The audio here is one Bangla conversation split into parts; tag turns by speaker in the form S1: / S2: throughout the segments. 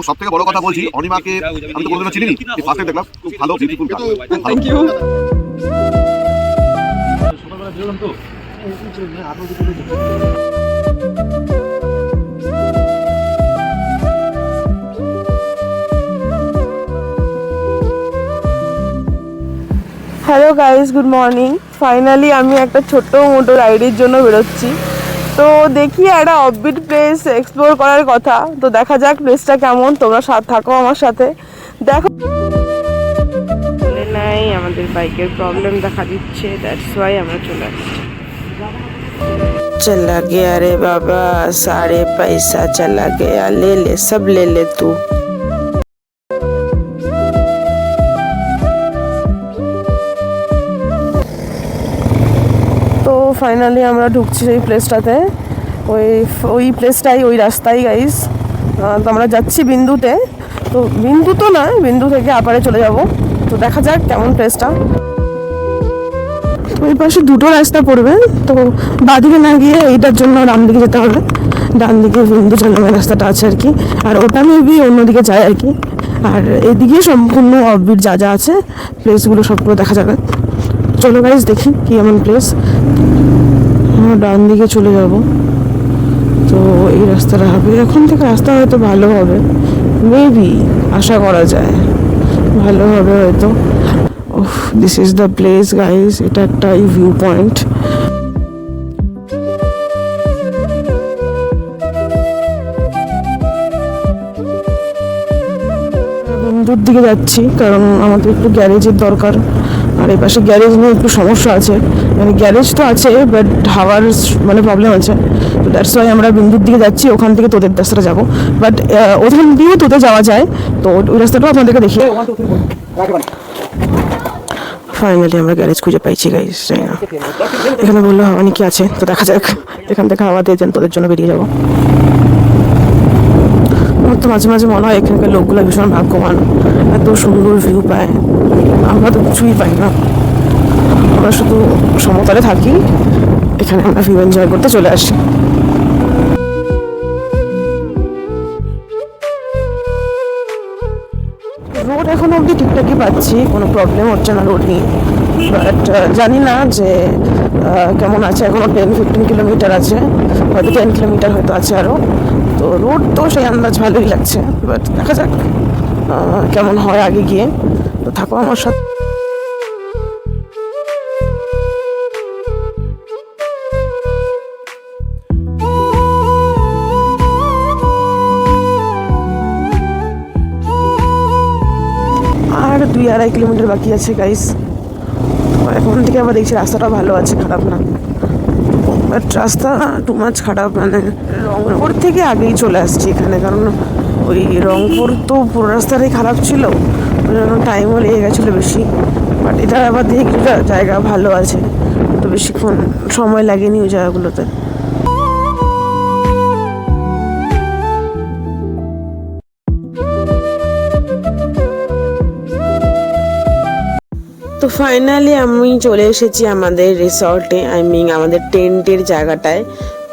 S1: সব থেকে বড় কথা বলছি, অনিমাকে আমি তো কোনোদিনও চিনি, ফার্স্ট টাইম দেখলাম, খুব ভালো বিউটিফুল গান।
S2: Thank you. Hello guys, good morning. Finally আমি একটা ছোট্ট মোটো রাইডের জন্য বেরোচ্ছি। তো দেখি একটা অফবিট প্লেস এক্সপ্লোর করার কথা। তো দেখা যাক প্লেসটা কেমন, তোমরা থাকো আমার সাথে। দেখো নাই, আমাদের বাইকের প্রবলেম দেখা দিচ্ছে, দ্যাটস ওয়াই আমরা চলে আসছি। चला गया रे बाबा, सारे पैसा चला गया, ले ले सब ले ले तू। তো ফাইনালি আমরা ঢুকছি এই প্লেসটাতে। ওই প্লেসটাই, ওই রাস্তায় গাইস। তো আমরা যাচ্ছি বিন্দুতে। তো বিন্দু তো না, বিন্দু থেকে আপারে চলে যাব। তো দেখা যাক কেমন প্লেসটা। ওই পাশে দুটো রাস্তা পড়বে, তো বাঁদিকে না গিয়ে এইটার জন্য ডান দিকে যেতে হবে। ডান দিকে বিন্দু চন্দ্রমের রাস্তাটা আছে আর কি, আর ওটা মেবি অন্যদিকে যায় আর কি। আর এদিকে সম্পূর্ণ অফবিট যা যা আছে প্লেসগুলো সবগুলো দেখা যাবে। চলো গাইস দেখি কি এমন প্লেস। আমরা ডান দিকে চলে যাব। তো এই রাস্তাটা হবে, এখন থেকে রাস্তা হয়তো ভালো হবে, মেবি আশা করা যায় ভালো হবে হয়তো। This is the place guys, এটা একটা ভিউ পয়েন্ট। বিন্দুর দিকে যাচ্ছি কারণ আমাদের একটু গ্যারেজের দরকার। আর এই পাশে গ্যারেজ নিয়ে একটু সমস্যা আছে, মানে গ্যারেজ তো আছে বাট হাওয়ার মানে প্রবলেম আছে। তো দ্যাটস ওয়াই আমরা বিন্দুর দিকে যাচ্ছি, ওখান থেকে তোদের রাস্তাটা যাবো। বাট ওখান দিয়েও তোতে যাওয়া যায়, তো ওই রাস্তাটাও আপনাদেরকে দেখি। ফাইনালি আমরা গ্যারেজ খুঁজে পাইছি গাইস, জানি না এখানে বললো হাওয়া নাকি আছে, তো দেখা যাক। এখান থেকে হাওয়া দিয়ে তোদের জন্য বেরিয়ে যাবো। আমার তো মাঝে মাঝে মনে হয় এখানকার লোকগুলো ভীষণ ভাগ্যবান, এত সুন্দর ভিউ পায়। আমরা তো কিছুই পাই না, আমরা শুধু সমতলে থাকি, এখানে আমরা ভিউ এনজয় করতে চলে আসি। রোড এখন অবধি ঠিকঠাকই পাচ্ছি, কোনো প্রবলেম হচ্ছে না রোড নিয়ে। বাট জানি না যে কেমন আছে, এখনও 10-15 কিলোমিটার আছে, হয়তো 10 কিলোমিটার হয়তো আছে আরও। তো রোড তো সেই আন্দাজ ভালোই লাগছে, বাট দেখা যাক কেমন হয় আগে গিয়ে। তো থাকো আমার সাথে। আর 2-2.5 কিলোমিটার বাকি আছে গাইস। এখন থেকে আবার দেখছি রাস্তাটা ভালো আছে, খারাপ না। বাট রাস্তা টু মাচ খারাপ, মানে রংপুর থেকে আগেই চলে আসছি এখানে, কারণ ওই রংপুর তো পুরো রাস্তাটাই খারাপ ছিল, ওই জন্য টাইমও লেগে গেছিলো বেশি। বাট এটা আবার দিয়ে কিছুটা জায়গা ভালো আছে, তো বেশিক্ষণ সময় লাগেনি ওই জায়গাগুলোতে। তো ফাইনালি আমি চলে এসেছি আমাদের রিসর্টে, আই মিন আমাদের টেন্টের জায়গাটায়।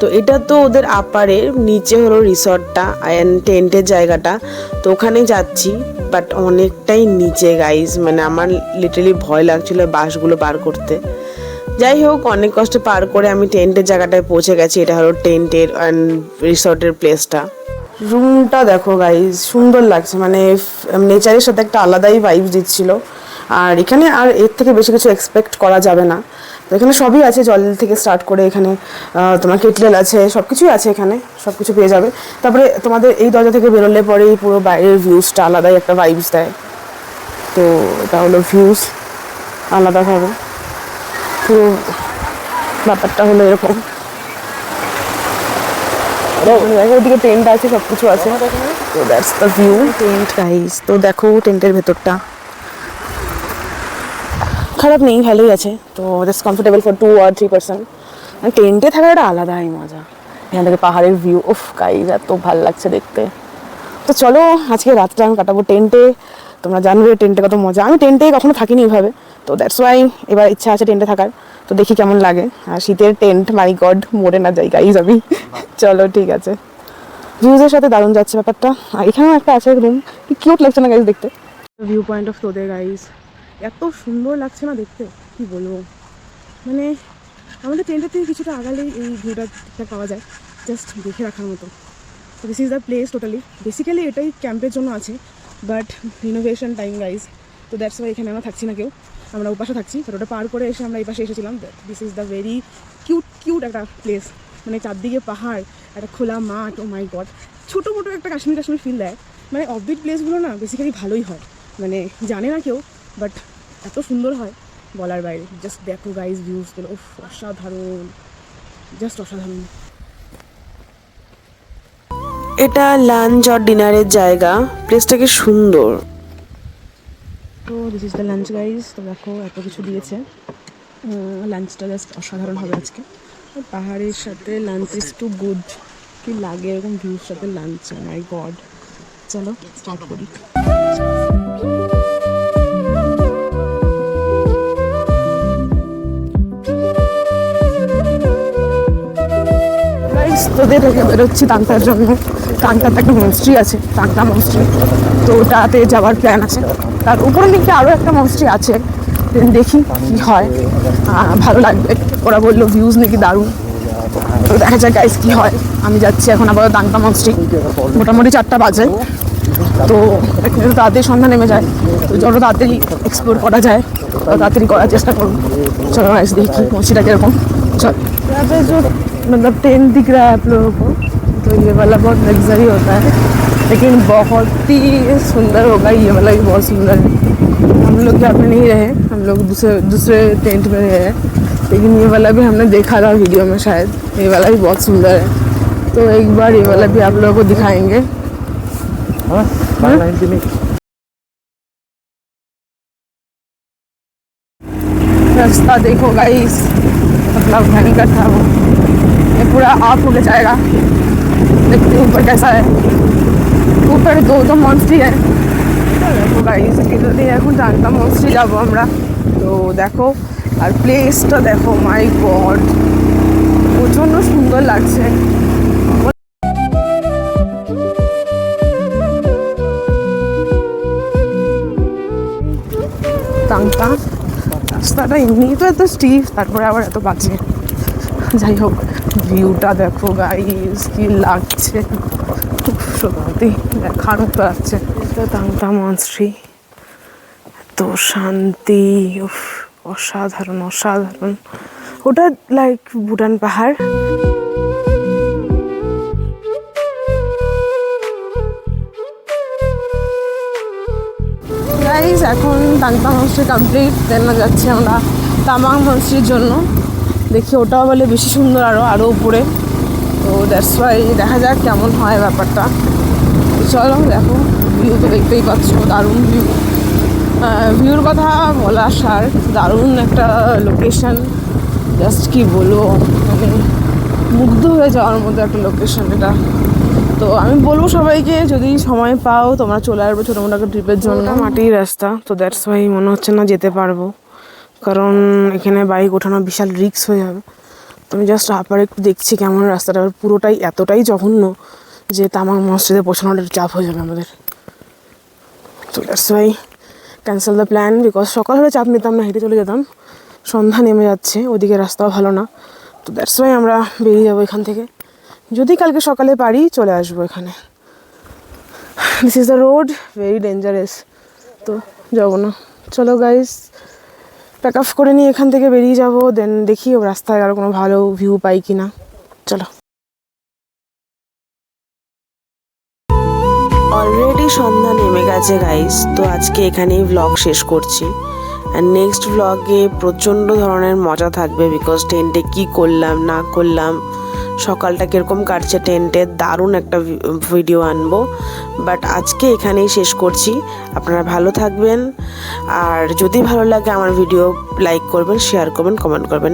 S2: তো এটা তো ওদের আপারের, নিচে হলো রিসর্টটা অ্যান্ড টেন্টের জায়গাটা। তো ওখানে যাচ্ছি, বাট অনেকটাই নিচে গাইজ, মানে আমার লিটারালি ভয় লাগছিল বাসগুলো পার করতে। যাই হোক, অনেক কষ্টে পার করে আমি টেন্টের জায়গাটায় পৌঁছে গেছি। এটা হলো টেন্টের অ্যান্ড রিসর্টের প্লেসটা। রুমটা দেখো গাইজ, সুন্দর লাগছে, মানে নেচারের সাথে একটা আলাদাই ভাইবস দিচ্ছিল। আর এখানে আর এর থেকে বেশি কিছু এক্সপেক্ট করা যাবে না। তো এখানে সবই আছে, জল থেকে স্টার্ট করে এখানে তোমার কেটলেল আছে, সব কিছুই আছে এখানে, সব কিছু পেয়ে যাবে। তারপরে তোমাদের এই দরজা থেকে বেরোলে পরে এই পুরো বাইরের ভিউজটা আলাদাই একটা ভাইবস দেয়। তো এটা হলো ভিউজ আলাদাভাবে, পুরো ব্যাপারটা হলো এরকম। ওইদিকে টেন্ট আছে, সব কিছু আছে। তো that's the view tent guys. তো দেখো টেন্টের ভেতরটা খারাপ নেই, ভালোই আছে। তো just comfortable for 2 or 3 person। টেন্টে থাকার একটা আলাদাই মজা। এখান থেকে পাহাড়ের ভিউ, উফ গাইজ এত ভালো লাগছে দেখতে। তো চলো আজকে রাতটা আমি কাটাবো টেন্টে। তোমরা জানবে টেন্টে কত মজা, আমি টেন্টে কখনো থাকিনি এইভাবে, তো দ্যাটস ওয়াই এবার ইচ্ছা আছে টেন্টে থাকার। তো দেখি কেমন লাগে। আর শীতের টেন্ট, মাই গড, মরে না যাই গাইজ আমি। চলো ঠিক আছে।
S3: ভিউজের সাথে দারুণ যাচ্ছে ব্যাপারটা। আর এখানেও একটা আছে রুম, কি কিউট লাগছে না গাইজ দেখতে। ভিউ পয়েন্ট অফ তোদের গাইজ, এত সুন্দর লাগছে না দেখতে, কি বলবো। মানে আমাদের টেন্টের থেকে কিছুটা আগালেই এই ভিউটা পাওয়া যায়, জাস্ট দেখে রাখার মতো। This is the place totally. Basically এটাই ক্যাম্পের জন্য আছে, বাট রিনোভেশন টাইম গাইজ, তো দ্যাটস ওয়াই এখানে আমরা থাকছি না কেউ, আমরা ওপাশে থাকছি। বাট ওটা পার করে এসে আমরা এই পাশে এসেছিলাম। This is the very cute একটা প্লেস। মানে চারদিকে পাহাড়, একটা খোলা মাঠ, ও মাই গড, ছোটো মোটো একটা কাশ্মীর ফিল দেয়। মানে অফবিট প্লেসগুলো না বেসিক্যালি ভালোই হয়, মানে জানে না কেউ, বাট এত সুন্দর হয় বলার বাইরে। জাস্ট দেখো গাইজ ভিউজগুলো, ওফ অসাধারণ, জাস্ট অসাধারণ।
S2: এটা লাঞ্চ আর ডিনারের জায়গা, প্লেসটা কি সুন্দর।
S3: তো this is the lunch guys. তো দেখো এত কিছু দিয়েছে, লাঞ্চটা জাস্ট অসাধারণ হবে আজকে। পাহাড়ের সাথে লাঞ্চ ইজ টু গুড। কি লাগে এরকম ভিউর সাথে লাঞ্চ, মাই গড। চলো স্টার্ট করি। তোদের থেকে বেরোচ্ছি টাংটার জন্য। টাংটাতে একটা মনস্ট্রি আছে, টাংটা মনস্ট্রি, তো ওটাতে যাওয়ার প্ল্যান আছে। তার উপরে নাকি আরও একটা মনস্ট্রি আছে, দেখি কি হয়, ভালো লাগবে। ওরা বললো ভিউজ নাকি দারুণ, তো দেখা যাক গাইস কি হয়। আমি যাচ্ছি এখন আবার টাংটা মনস্ট্রি, মোটামুটি 4টা বাজে, তো এখানে তাড়াতাড়ি সন্ধ্যা নেমে যায়, তো যত তাড়াতাড়ি এক্সপ্লোর করা যায় তত তাড়াতাড়ি করার চেষ্টা করুন। চলো গাইস দেখি মনস্ট্রিটা কীরকম। চল, मतलब टेंट दिख रहा है आप लोगों को, तो ये वाला बहुत लग्जरी होता है, लेकिन बहुत ही सुंदर होगा। ये वाला भी बहुत सुंदर है। हम लोग यहाँ पे नहीं रहे, हम लोग दूसरे टेंट में रहे हैं, लेकिन ये वाला भी हमने देखा था वीडियो में शायद। ये वाला भी बहुत सुंदर है, तो एक बार ये वाला भी आप लोगों को दिखाएंगे। रास्ता देखो गाइस, मतलब भयंकर था वो, ये पूरा ऑफ हो जाएगा। देखते हैं ऊपर कैसा है। ऊपर दो মনস্ট্রি है। দেখো গাইস, এটাতে এখন টাংটা মনস্ট্রি যাবো আমরা। তো দেখো, আর প্লেসটা দেখো, মাই গড, প্রচণ্ড সুন্দর লাগছে। টাংটা রাস্তাটা এমনি তো এত স্টিফ, তারপরে আবার এত বাজে। যাই হোক, ভিউটা দেখো গাইস, কি লাগছে, খুব সত্যি দেখার মতো লাগছে। এটা টাংটা মনস্ট্রি, এত শান্তি, অসাধারণ অসাধারণ। ওটা লাইক ভুটান পাহাড়। গাইস এখন টাংটা মনস্ট্রি কমপ্লিট, দেন যাচ্ছি আমরা তামাং মনস্ট্রির জন্য। দেখি ওটাও বলে বেশি সুন্দর, আরও উপরে, তো দ্যাটস ওয়াই দেখা যাক কেমন হয় ব্যাপারটা। চলো দেখো, ভিউ তো দেখতেই পাচ্ছ, দারুণ ভিউ। ভিউর কথা বলা সার, দারুণ একটা লোকেশন, জাস্ট কি বলবো, মানে মুগ্ধ হয়ে যাওয়ার মতো একটা লোকেশন এটা। তো আমি বলবো সবাইকে, যদি সময় পাও তোমরা চলে আসবে ছোটো মোটো একটা ট্রিপের জন্য। মাটির রাস্তা, তো দ্যাটস ওয়াই মনে হচ্ছে না যেতে পারবো, কারণ এখানে বাইক ওঠানো বিশাল রিস্ক হয়ে যাবে। তো আমি জাস্ট আপার একটু দেখছি কেমন রাস্তাটা, পুরোটাই এতটাই জঘন্য যে তামাং মসজিদে পৌঁছানোটা চাপ হয়ে যাবে আমাদের। তো that's why cancel the plan, because সকাল হলে চাপ নিতাম না, হেঁটে চলে যেতাম। সন্ধ্যা নেমে যাচ্ছে, ওদিকে রাস্তাও ভালো না, তো দ্যাটস ওয়াই আমরা বেরিয়ে যাবো এখান থেকে। যদি কালকে সকালে পারি চলে আসবো এখানে। This is the road, very dangerous, তো যাবো না। চলো গাইস, প্যাক আপ করে নিয়ে এখান থেকে বেরিয়ে যাবো, দেন দেখি ও রাস্তায় আরও কোনো ভালো ভিউ পাই কি না। চলো।
S2: অলরেডি সন্ধ্যা নেমে গেছে গাইস, তো আজকে এখানেই ব্লগ শেষ করছি। আর নেক্সট ব্লগে প্রচণ্ড ধরনের মজা থাকবে, বিকজ টেন্টে কী করলাম না করলাম, সকালটা কীরকম কাটছে টেন্টে, দারুণ একটা ভিডিও আনবো। বাট আজকে এখানেই শেষ করছি। আপনারা ভালো থাকবেন, আর যদি ভালো লাগে আমার ভিডিও লাইক করবেন, শেয়ার করবেন, কমেন্ট করবেন।